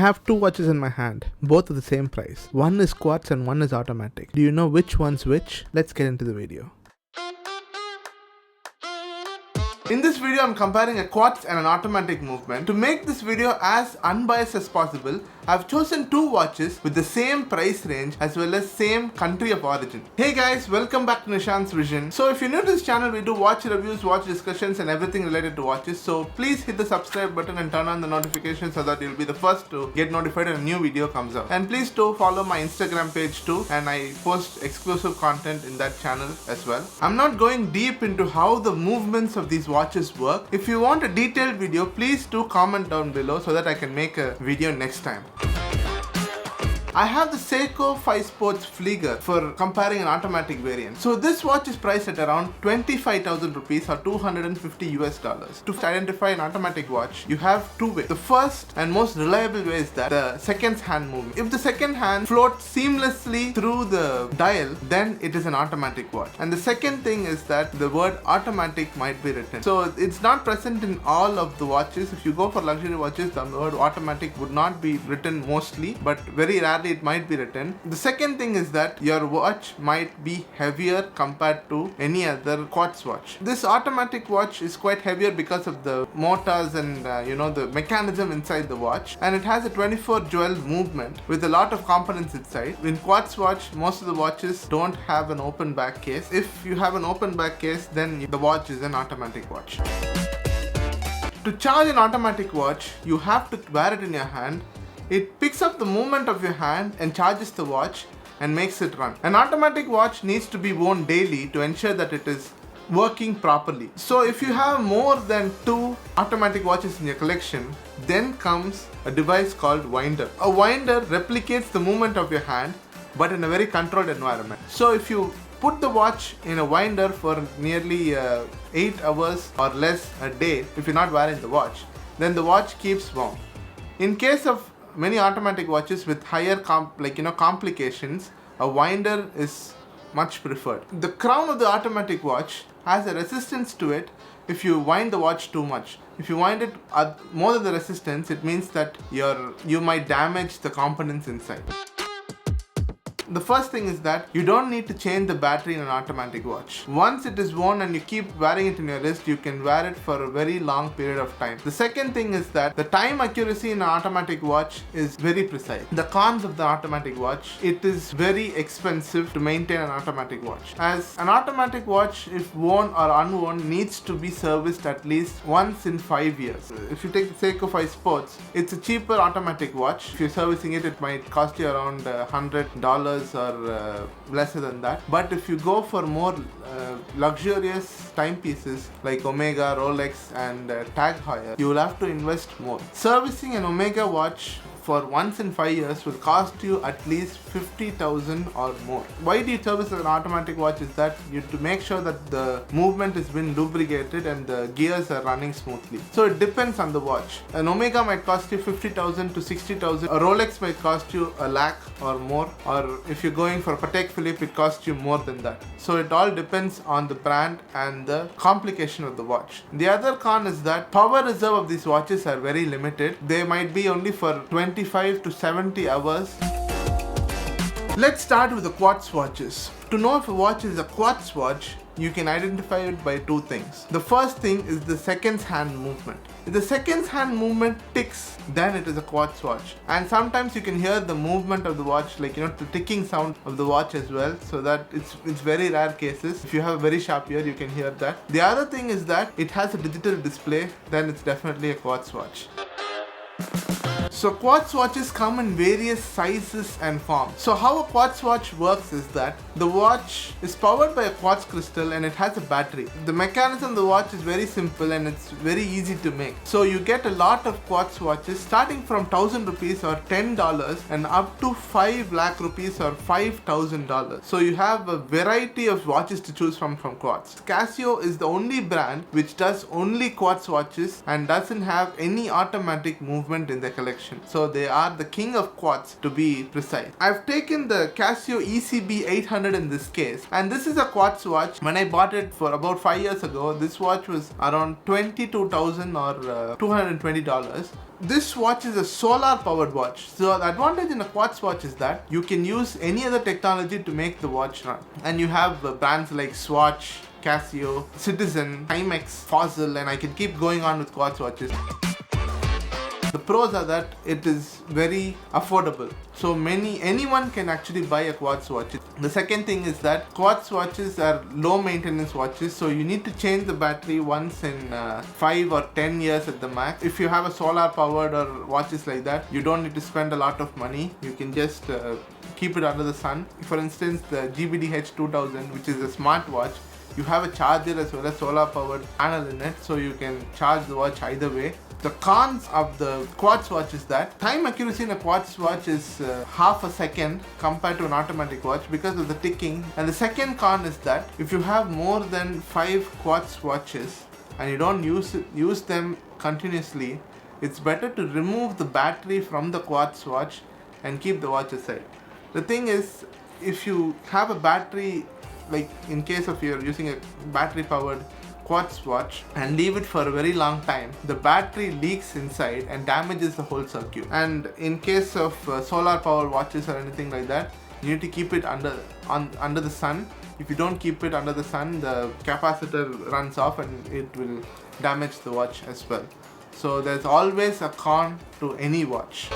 have two watches in my hand, both of the same price. One is Quartz and one is automatic. Do you know which one's which? Let's get into the video. In this video, I'm comparing a Quartz and an automatic movement. To make this video as unbiased as possible, I've chosen two watches with the same price range as well as same country of origin. Hey guys, welcome back to Nishant's Vision. So if you're new to this channel, we do watch reviews, watch discussions and everything related to watches. So please hit the subscribe button and turn on the notifications so that you'll be the first to get notified when a new video comes out. And please do follow my Instagram page too, and I post exclusive content in that channel as well. I'm not going deep into how the movements of these watches work. If you want a detailed video, please do comment down below so that I can make a video next time. I have the Seiko 5 Sports Flieger for comparing an automatic variant. So this watch is priced at around 25,000 rupees or $250 US. To identify an automatic watch, you have two ways. The first and most reliable way is that the second hand movement. If the second hand floats seamlessly through the dial, then it is an automatic watch. And the second thing is that the word automatic might be written. So it's not present in all of the watches. If you go for luxury watches, the word automatic would not be written mostly, but very rarely it might be written. The second thing is that your watch might be heavier compared to any other Quartz watch. This automatic watch is quite heavier because of the motors and the mechanism inside the watch, and it has a 24 jewel movement with a lot of components inside. In Quartz watch, most of the watches don't have an open back case. If you have an open back case, then the watch is an automatic watch. To charge an automatic watch, you have to wear it in your hand. It picks up the movement of your hand and charges the watch and makes it run. An automatic watch needs to be worn daily to ensure that it is working properly. So if you have more than two automatic watches in your collection, then comes a device called winder. A winder replicates the movement of your hand but in a very controlled environment. So if you put the watch in a winder for nearly 8 hours or less a day, if you're not wearing the watch, then the watch keeps warm. In case of many automatic watches with higher complications, a winder is much preferred. The crown of the automatic watch has a resistance to it if you wind the watch too much. If you wind it more than the resistance, it means that you might damage the components inside. The first thing is that you don't need to change the battery in an automatic watch. Once it is worn and you keep wearing it in your wrist, you can wear it for a very long period of time. The second thing is that the time accuracy in an automatic watch is very precise. The cons of the automatic watch: it is very expensive to maintain an automatic watch, as an automatic watch, if worn or unworn, needs to be serviced at least once in 5 years. If you take the Seiko 5 Sports, it's a cheaper automatic watch. If you're servicing it, it might cost you around $100 or lesser than that. But if you go for more luxurious timepieces like Omega, Rolex and Tag Heuer, you will have to invest more. Servicing an Omega watch for once in 5 years will cost you at least 50,000 or more. Why do you service an automatic watch? Is that you to make sure that the movement has been lubricated and the gears are running smoothly. So it depends on the watch. An Omega might cost you 50,000 to 60,000. A Rolex might cost you a lakh or more. Or if you're going for Patek Philippe, it costs you more than that. So it all depends on the brand and the complication of the watch. The other con is that power reserve of these watches are very limited. They might be only for 25 to 70 hours. Let's start with the Quartz watches. To know if a watch is a Quartz watch, you can identify it by two things. The first thing is the seconds hand movement. If the seconds hand movement ticks, then it is a Quartz watch. And sometimes you can hear the movement of the watch, the ticking sound of the watch as well, so that it's very rare cases. If you have a very sharp ear, you can hear that. The other thing is that it has a digital display, then it's definitely a Quartz watch. So Quartz watches come in various sizes and forms. So how a Quartz watch works is that the watch is powered by a quartz crystal and it has a battery. The mechanism of the watch is very simple and it's very easy to make. So you get a lot of Quartz watches starting from 1,000 rupees or $10 and up to 5 lakh rupees or $5,000. So you have a variety of watches to choose from Quartz. Casio is the only brand which does only Quartz watches and doesn't have any automatic movement in their collection. So they are the king of Quartz, to be precise. I've taken the Casio ECB 800 in this case, and this is a Quartz watch. When I bought it for about 5 years ago, this watch was around $22,000 or $220. This watch is a solar powered watch. So the advantage in a Quartz watch is that you can use any other technology to make the watch run. And you have brands like Swatch, Casio, Citizen, Timex, Fossil, and I can keep going on with Quartz watches. The pros are that it is very affordable. So anyone can actually buy a Quartz watch. The second thing is that Quartz watches are low maintenance watches, so you need to change the battery once in 5 or 10 years at the max. If you have a solar powered or watches like that, you don't need to spend a lot of money. You can just keep it under the sun. For instance, the GBDH 2000, which is a smart watch, you have a charger as well as solar powered panel in it, so you can charge the watch either way. The cons of the Quartz watch is that time accuracy in a Quartz watch is half a second compared to an automatic watch because of the ticking. And the second con is that if you have more than 5 Quartz watches and you don't use them continuously, it's better to remove the battery from the Quartz watch and keep the watch aside. The thing is, if you have a battery, like in case of you're using a battery powered Quartz watch and leave it for a very long time, the battery leaks inside and damages the whole circuit. And in case of solar powered watches or anything like that, you need to keep it under the sun. If you don't keep it under the sun, the capacitor runs off and it will damage the watch as well. So there's always a con to any watch.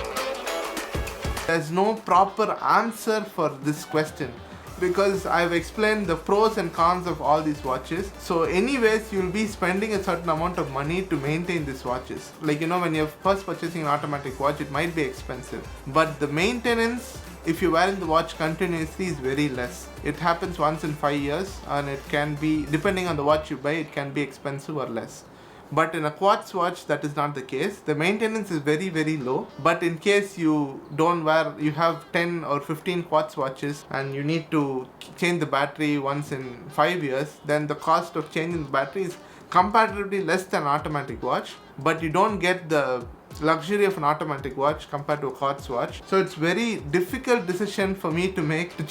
There's no proper answer for this question, because I've explained the pros and cons of all these watches. So anyways, you'll be spending a certain amount of money to maintain these watches. Like, when you're first purchasing an automatic watch, it might be expensive, but the maintenance, if you're wearing the watch continuously, is very less. It happens once in 5 years, and it can be, depending on the watch you buy, it can be expensive or less. But in a Quartz watch, that is not the case. The maintenance is very, very low. But in case you have 10 or 15 Quartz watches and you need to change the battery once in 5 years, then the cost of changing the battery is comparatively less than an automatic watch. But you don't get the luxury of an automatic watch compared to a Quartz watch. So it's very difficult decision for me to make, to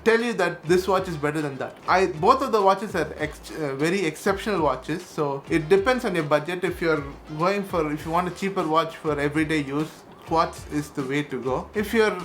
tell you that this watch is better than that. Both of the watches are very exceptional watches, so it depends on your budget. If you want a cheaper watch for everyday use, Quartz is the way to go. If you're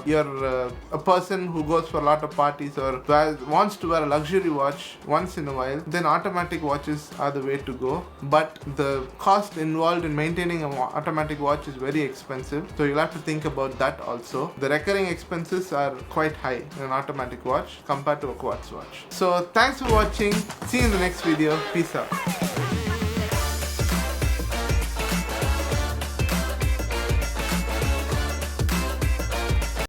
you're a person who goes for a lot of parties or wants to wear a luxury watch once in a while, then automatic watches are the way to go. But the cost involved in maintaining an automatic watch is very expensive, so you'll have to think about that also. The recurring expenses are quite high in an automatic watch compared to a Quartz watch. So thanks for watching. See you in the next video. Peace out.